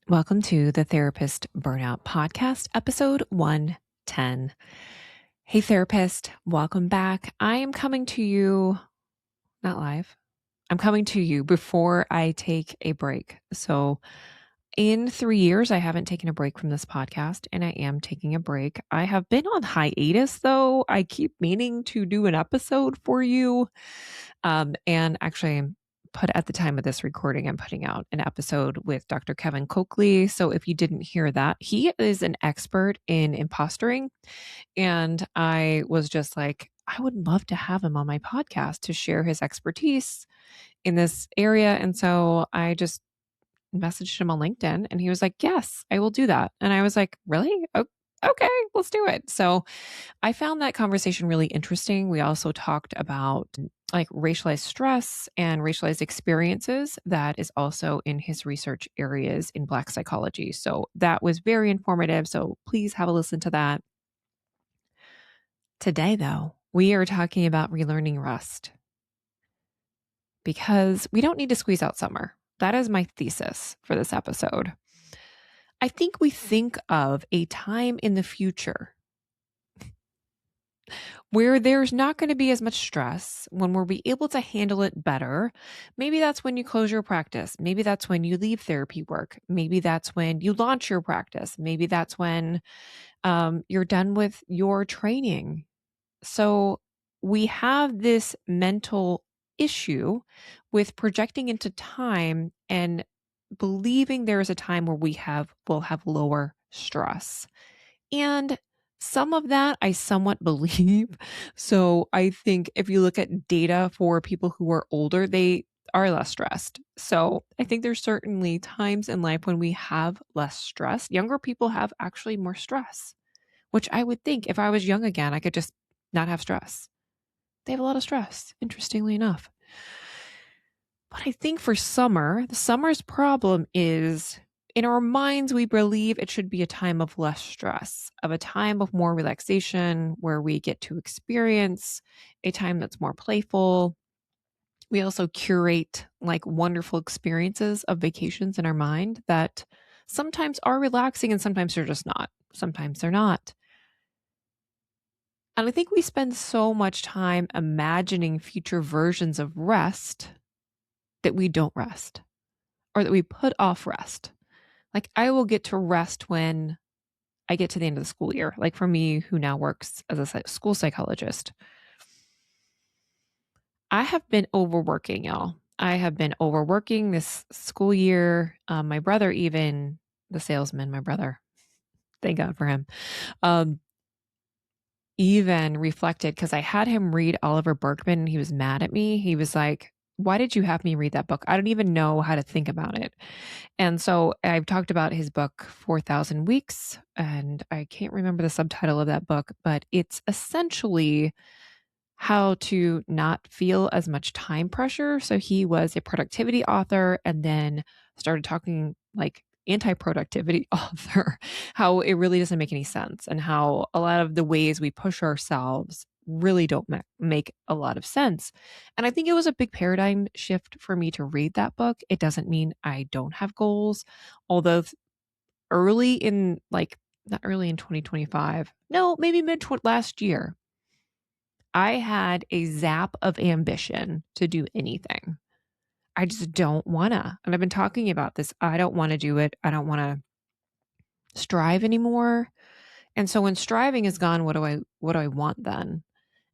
Welcome to the Therapist Burnout Podcast, episode 110. Hey, therapist, welcome back. I am coming to you, not live, I'm coming to you before I take a break. So, in 3 years, I haven't taken a break from this podcast, and I am taking a break. I have been on hiatus, though. I keep meaning to do an episode for you. And actually, put at the time of this recording, I'm putting out an episode with Dr. Kevin Coakley. So if you didn't hear that, he is an expert in impostoring. And I was just like, I would love to have him on my podcast to share his expertise in this area. And so I just messaged him on LinkedIn and he was like, yes, I will do that. And I was like, really? Okay, let's do it. So I found that conversation really interesting. We also talked about like racialized stress and racialized experiences. That is also in his research areas in Black psychology. So that was very informative. So please have a listen to that. Today, though, we are talking about relearning rest because we don't need to squeeze out summer. That is my thesis for this episode. I think we think of a time in the future where there's not going to be as much stress, when we'll be able to handle it better. Maybe that's when you close your practice. Maybe that's when you leave therapy work. Maybe that's when you launch your practice. Maybe that's when you're done with your training. So we have this mental issue with projecting into time and believing there is a time where we'll have lower stress. And some of that I somewhat believe. So I think if you look at data for people who are older, they are less stressed. So I think there's certainly times in life when we have less stress. Younger people have actually more stress, which I would think if I was young again, I could just not have stress. They have a lot of stress, interestingly enough. But I think for summer, the summer's problem is in our minds, we believe it should be a time of less stress, of a time of more relaxation where we get to experience a time that's more playful. We also curate like wonderful experiences of vacations in our mind that sometimes are relaxing and sometimes they're just not. Sometimes they're not. And I think we spend so much time imagining future versions of rest that we don't rest or that we put off rest. Like I will get to rest when I get to the end of the school year. Like for me, who now works as a school psychologist, I have been overworking, y'all. I have been overworking this school year. My brother, even the salesman, my brother, thank God for him, even reflected because I had him read Oliver Berkman and he was mad at me. He was like, why did you have me read that book? I don't even know how to think about it. And so I've talked about his book, 4,000 Weeks, and I can't remember the subtitle of that book, but it's essentially how to not feel as much time pressure. So he was a productivity author and then started talking like anti-productivity author, how it really doesn't make any sense and how a lot of the ways we push ourselves really don't make a lot of sense. And I think it was a big paradigm shift for me to read that book. It doesn't mean I don't have goals, although early in like, not early in 2025, no, maybe mid last year, I had a zap of ambition to do anything. I just don't wanna. And I've been talking about this. I don't want to do it. I don't want to strive anymore. And so when striving is gone, what do I want then?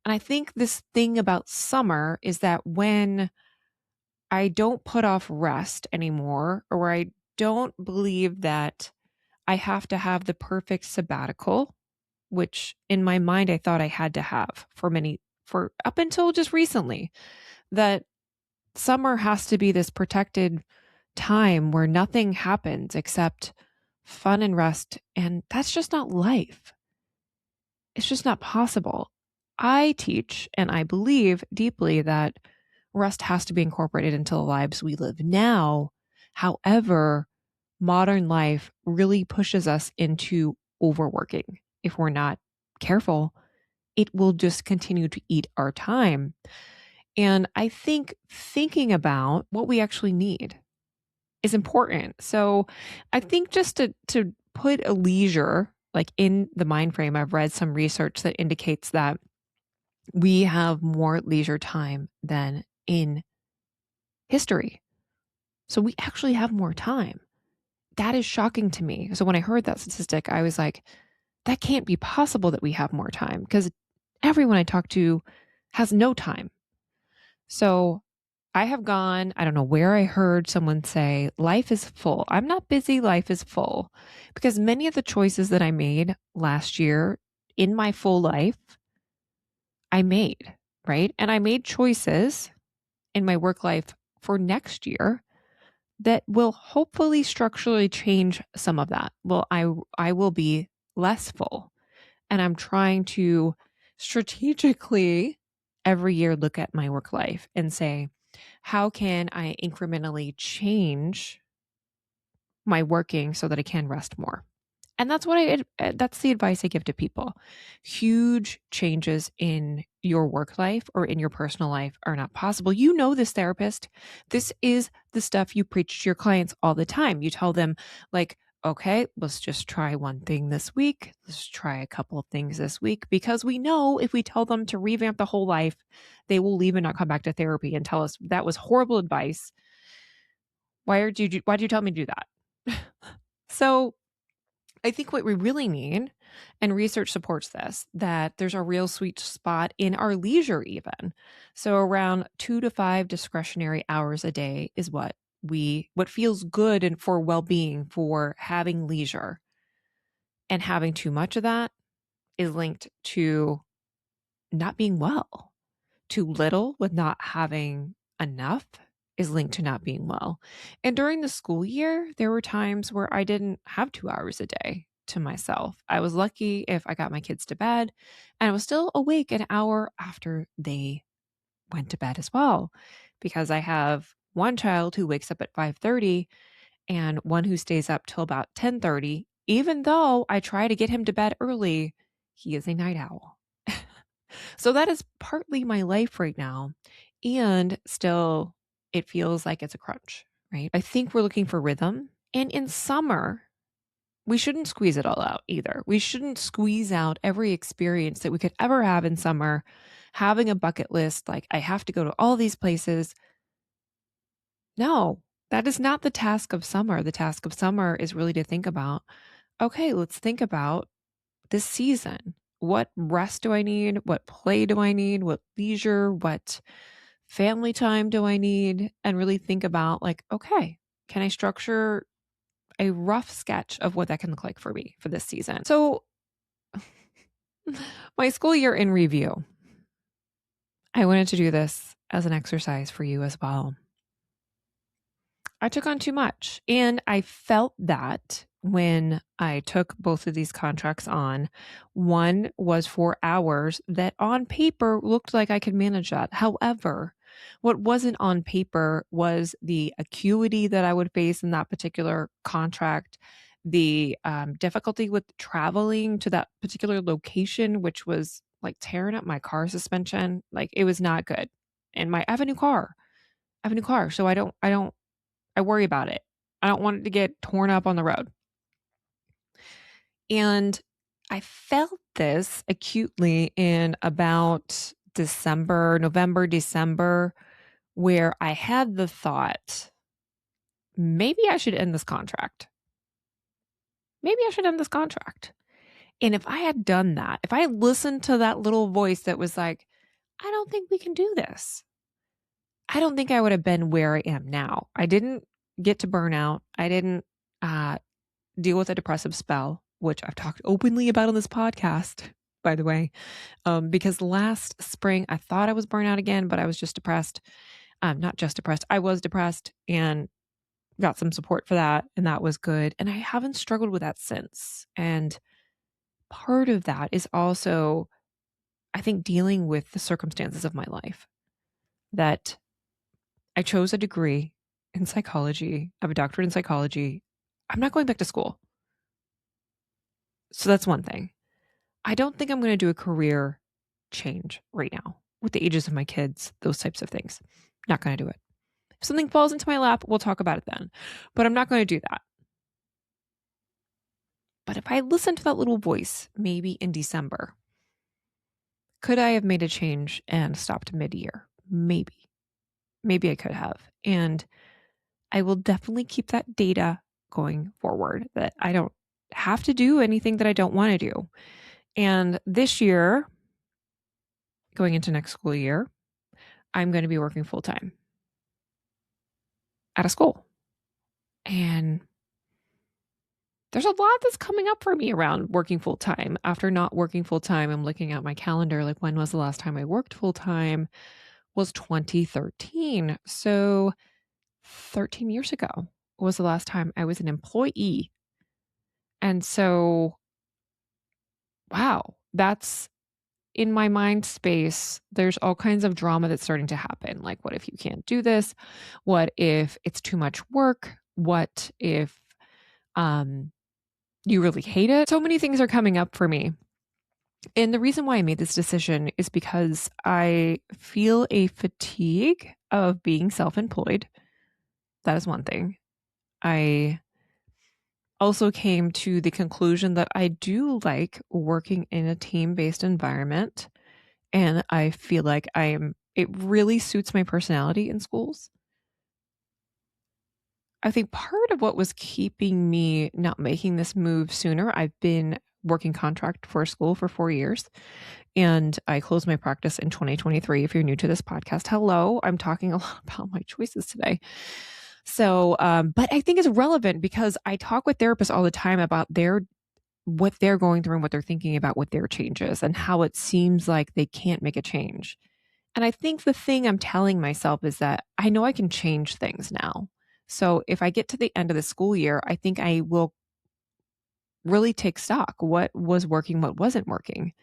And I think this thing about summer is that when I don't put off rest anymore, or I don't believe that I have to have the perfect sabbatical, which in my mind I thought I had to have for up until just recently, that summer has to be this protected time where nothing happens except fun and rest. And that's just not life. It's just not possible. I teach and I believe deeply that rest has to be incorporated into the lives we live now. However, modern life really pushes us into overworking. If we're not careful, it will just continue to eat our time. And I think thinking about what we actually need, is important. So I think just to put a leisure like in the mind frame, I've read some research that indicates that we have more leisure time than in history. So we actually have more time. That is shocking to me. So when I heard that statistic, I was like, that can't be possible that we have more time because everyone I talk to has no time. So I have gone, I don't know where I heard someone say, life is full. I'm not busy, life is full. Because many of the choices that I made last year in my full life, I made, right? And I made choices in my work life for next year that will hopefully structurally change some of that. Well, I will be less full. And I'm trying to strategically every year look at my work life and say, how can I incrementally change my working so that I can rest more? And that's the advice I give to people. Huge changes in your work life or in your personal life are not possible. You know this, therapist. This is the stuff you preach to your clients all the time. You tell them like, okay, let's just try one thing this week. Let's try a couple of things this week because we know if we tell them to revamp the whole life, they will leave and not come back to therapy and tell us that was horrible advice. Why'd you tell me to do that? So I think what we really need, and research supports this, that there's a real sweet spot in our leisure, even. So around 2 to 5 discretionary hours a day is what feels good and for well-being, for having leisure. And having too much of that is linked to not being well. Too little with not having enough is linked to not being well. And during the school year, there were times where I didn't have 2 hours a day to myself. I was lucky if I got my kids to bed and I was still awake an hour after they went to bed as well, because I have one child who wakes up at 5:30 and one who stays up till about 10:30. Even though I try to get him to bed early, he is a night owl. So that is partly my life right now. And still, it feels like it's a crunch, right? I think we're looking for rhythm. And in summer, we shouldn't squeeze it all out either. We shouldn't squeeze out every experience that we could ever have in summer, having a bucket list like, I have to go to all these places. No, that is not the task of summer. The task of summer is really to think about, okay, let's think about this season. What rest do I need? What play do I need? What leisure? What family time do I need? And really think about like, okay, can I structure a rough sketch of what that can look like for me for this season? So my school year in review, I wanted to do this as an exercise for you as well. I took on too much. And I felt that when I took both of these contracts on. One was for hours that on paper looked like I could manage that. However, what wasn't on paper was the acuity that I would face in that particular contract, the difficulty with traveling to that particular location, which was like tearing up my car suspension. Like it was not good. And I have a new car. So I worry about it. I don't want it to get torn up on the road. And I felt this acutely in about November, December, where I had the thought, maybe I should end this contract. And if I had done that, if I had listened to that little voice that was like, I don't think we can do this, I don't think I would have been where I am now. I didn't get to burnout. I didn't deal with a depressive spell, which I've talked openly about on this podcast, by the way, because last spring I thought I was burnt out again, but I was just depressed. Not just depressed. I was depressed and got some support for that. And that was good. And I haven't struggled with that since. And part of that is also, I think, dealing with the circumstances of my life, that I chose a degree in psychology. I have a doctorate in psychology. I'm not going back to school. So that's one thing. I don't think I'm going to do a career change right now with the ages of my kids, those types of things. Not going to do it. If something falls into my lap, we'll talk about it then. But I'm not going to do that. But if I listen to that little voice, maybe in December, could I have made a change and stopped mid-year? Maybe. Maybe I could have. And I will definitely keep that data going forward, that I don't have to do anything that I don't want to do. And this year, going into next school year, I'm going to be working full time at a school. And there's a lot that's coming up for me around working full time. After not working full time, I'm looking at my calendar, like when was the last time I worked full time? Was 2013. So 13 years ago was the last time I was an employee. And so, wow, that's in my mind space. There's all kinds of drama that's starting to happen. Like, what if you can't do this? What if it's too much work? What if you really hate it? So many things are coming up for me. And the reason why I made this decision is because I feel a fatigue of being self-employed. That is one thing. I also came to the conclusion that I do like working in a team-based environment. And I feel like it really suits my personality in schools. I think part of what was keeping me not making this move sooner, I've been working contract for a school for 4 years, and I closed my practice in 2023. If you're new to this podcast, hello, I'm talking a lot about my choices today. So, but I think it's relevant because I talk with therapists all the time about what they're going through and what they're thinking about with their changes and how it seems like they can't make a change. And I think the thing I'm telling myself is that I know I can change things now. So if I get to the end of the school year, I think I will really take stock. What was working, what wasn't working.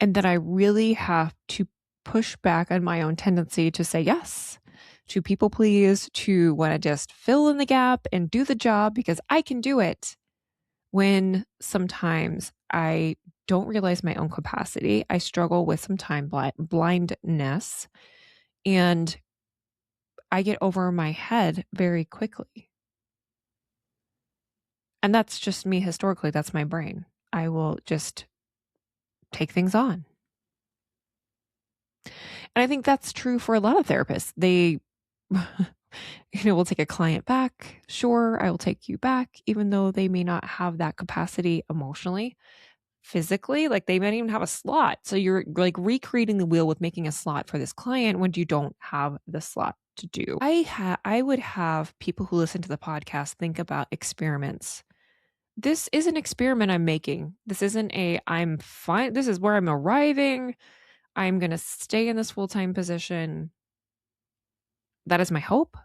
And that I really have to push back on my own tendency to say yes, to people please, to want to just fill in the gap and do the job because I can do it. When sometimes I don't realize my own capacity, I struggle with some time blindness, and I get over my head very quickly. And that's just me historically. That's my brain. I will just take things on. And I think that's true for a lot of therapists. They, will take a client back. Sure, I will take you back, even though they may not have that capacity emotionally, physically. Like they might even have a slot. So you're like recreating the wheel with making a slot for this client when you don't have the slot to do. I would have people who listen to the podcast think about experiments. This is an experiment I'm making. This isn't I'm fine. This is where I'm arriving. I'm going to stay in this full-time position. That is my hope.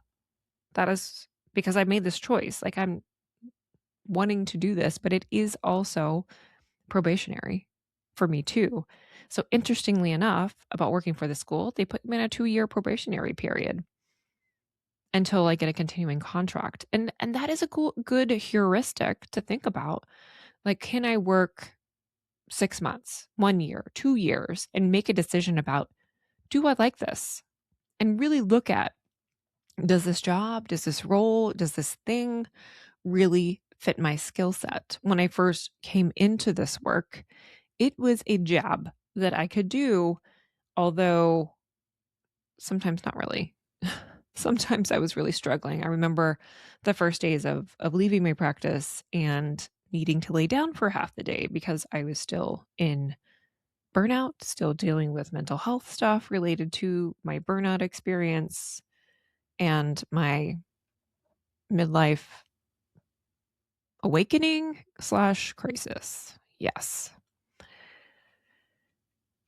That is because I made this choice. Like I'm wanting to do this, but it is also probationary for me too. So interestingly enough, about working for the school, they put me in a 2-year probationary period until I get a continuing contract. And that is a good heuristic to think about. Like, can I work 6 months, 1 year, 2 years, and make a decision about, do I like this? And really look at, does this job, does this role, does this thing really fit my skill set? When I first came into this work, it was a job that I could do, although sometimes not really. Sometimes I was really struggling. I remember the first days of leaving my practice and needing to lay down for half the day because I was still in burnout, still dealing with mental health stuff related to my burnout experience and my midlife awakening / crisis. Yes.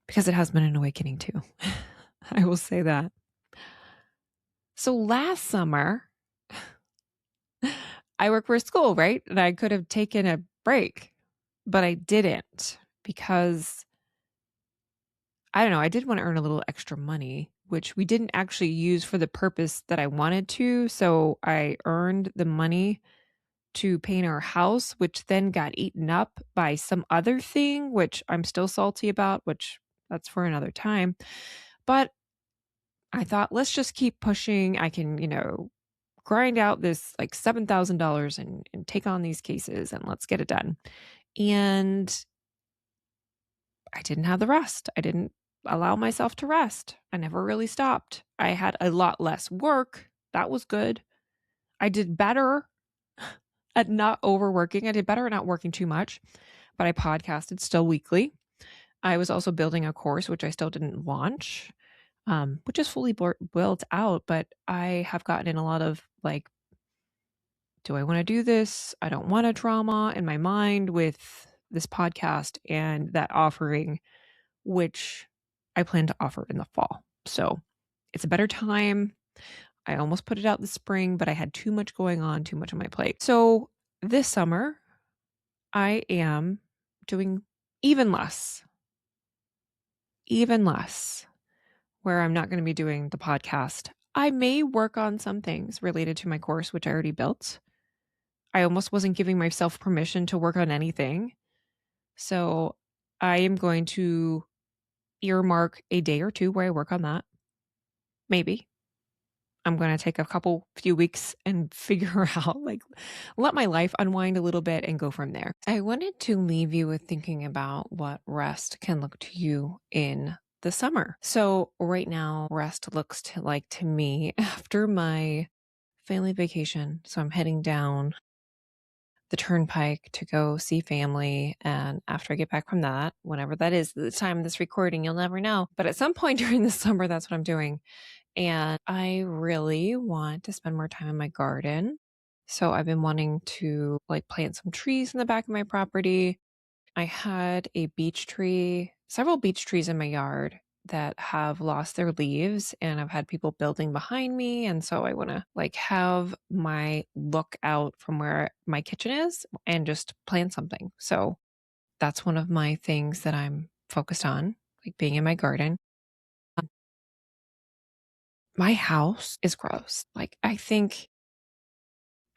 Because it has been an awakening too. I will say that. So last summer, I work for a school, right? And I could have taken a break, but I didn't because I don't know. I did want to earn a little extra money, which we didn't actually use for the purpose that I wanted to. So I earned the money to paint our house, which then got eaten up by some other thing, which I'm still salty about, which that's for another time. But I thought, let's just keep pushing. I can, grind out this like $7,000 and take on these cases and let's get it done. And I didn't have the rest. I didn't allow myself to rest. I never really stopped. I had a lot less work. That was good. I did better at not overworking. I did better at not working too much, but I podcasted still weekly. I was also building a course, which I still didn't launch, which is fully built out, but I have gotten in a lot of like, do I want to do this? I don't want a drama in my mind with this podcast and that offering, which I plan to offer in the fall. So it's a better time. I almost put it out this spring, but I had too much going on, too much on my plate. So this summer, I am doing even less, where I'm not going to be doing the podcast. I may work on some things related to my course, which I already built. I almost wasn't giving myself permission to work on anything. So I am going to earmark a day or two where I work on that. Maybe. I'm going to take a few weeks and figure out, like, let my life unwind a little bit and go from there. I wanted to leave you with thinking about what rest can look to you in the summer. So right now, rest looks to me after my family vacation. So I'm heading down the turnpike to go see family. And after I get back from that, whenever that is, the time of this recording, you'll never know. But at some point during the summer, that's what I'm doing. And I really want to spend more time in my garden. So I've been wanting to like plant some trees in the back of my property. I had several beech trees in my yard that have lost their leaves, and I've had people building behind me. And so I want to like have my look out from where my kitchen is and just plant something. So that's one of my things that I'm focused on, like being in my garden. My house is gross. Like, I think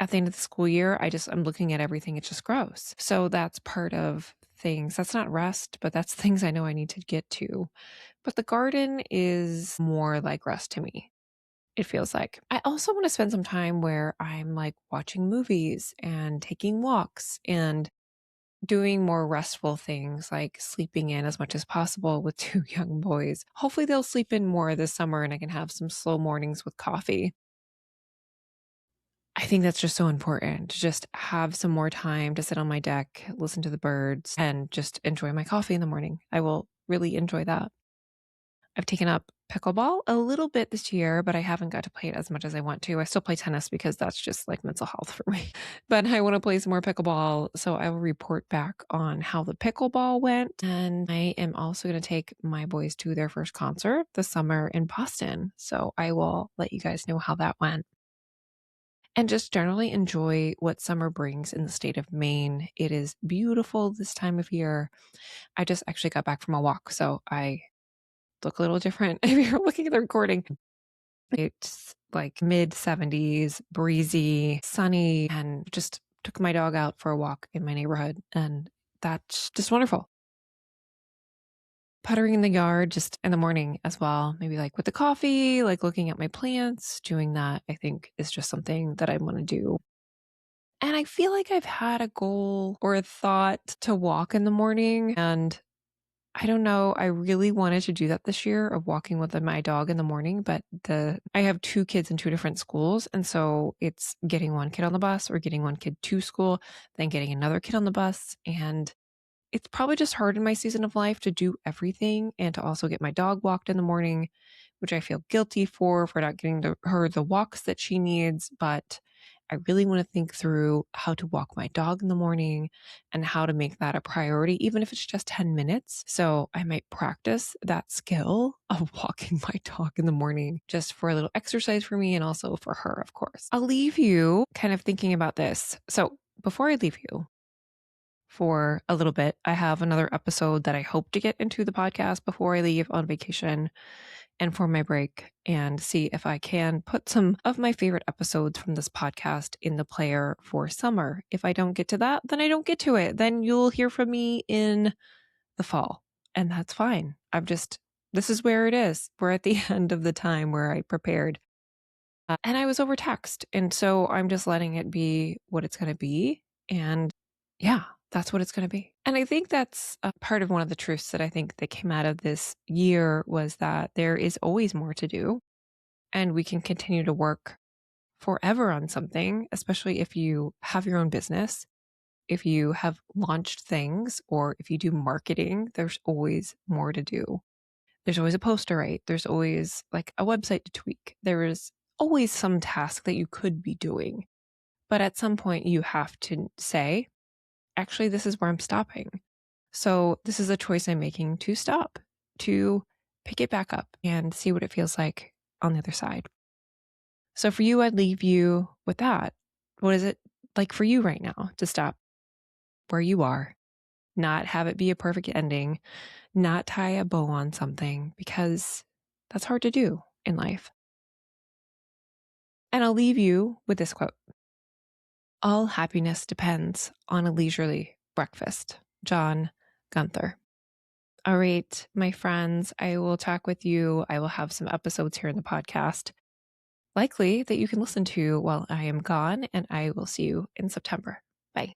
at the end of the school year, I'm looking at everything. It's just gross. So that's part of things. That's not rest, but that's things I know I need to get to. But the garden is more like rest to me. It feels like. I also want to spend some time where I'm like watching movies and taking walks and doing more restful things like sleeping in as much as possible with two young boys. Hopefully, they'll sleep in more this summer and I can have some slow mornings with coffee. I think that's just so important to just have some more time to sit on my deck, listen to the birds, and just enjoy my coffee in the morning. I will really enjoy that. I've taken up pickleball a little bit this year, but I haven't got to play it as much as I want to. I still play tennis because that's just like mental health for me. But I want to play some more pickleball. So I will report back on how the pickleball went. And I am also going to take my boys to their first concert this summer in Boston. So I will let you guys know how that went. And just generally enjoy what summer brings in the state of Maine. It is beautiful this time of year. I just actually got back from a walk, so I look a little different if you're looking at the recording. It's like mid 70s, breezy, sunny, and just took my dog out for a walk in my neighborhood. And that's just wonderful. Puttering in the yard just in the morning as well, maybe like with the coffee, like looking at my plants, doing that, I think is just something that I want to do. And I feel like I've had a goal or a thought to walk in the morning. And I don't know, I really wanted to do that this year of walking with my dog in the morning, but I have two kids in two different schools. And so it's getting one kid on the bus or getting one kid to school, then getting another kid on the bus. And it's probably just hard in my season of life to do everything and to also get my dog walked in the morning, which I feel guilty for not getting her the walks that she needs. But I really want to think through how to walk my dog in the morning and how to make that a priority, even if it's just 10 minutes. So I might practice that skill of walking my dog in the morning just for a little exercise for me and also for her, of course. I'll leave you kind of thinking about this. So before I leave you, for a little bit. I have another episode that I hope to get into the podcast before I leave on vacation and for my break and see if I can put some of my favorite episodes from this podcast in the player for summer. If I don't get to that, then I don't get to it. Then you'll hear from me in the fall, and that's fine. I've just This is where it is. We're at the end of the time where I prepared. And I was overtaxed. And so I'm just letting it be what it's going to be. And yeah, that's what it's going to be. And I think that's a part of one of the truths that I think that came out of this year was that there is always more to do. And we can continue to work forever on something, especially if you have your own business, if you have launched things, or if you do marketing, there's always more to do. There's always a post to write. There's always like a website to tweak. There is always some task that you could be doing. But at some point, you have to say, actually, this is where I'm stopping. So this is a choice I'm making to stop, to pick it back up and see what it feels like on the other side. So for you, I'd leave you with that. What is it like for you right now to stop where you are, not have it be a perfect ending, not tie a bow on something, because that's hard to do in life. And I'll leave you with this quote: all happiness depends on a leisurely breakfast. John Gunther. All right, my friends, I will talk with you. I will have some episodes here in the podcast, likely that you can listen to while I am gone, and I will see you in September.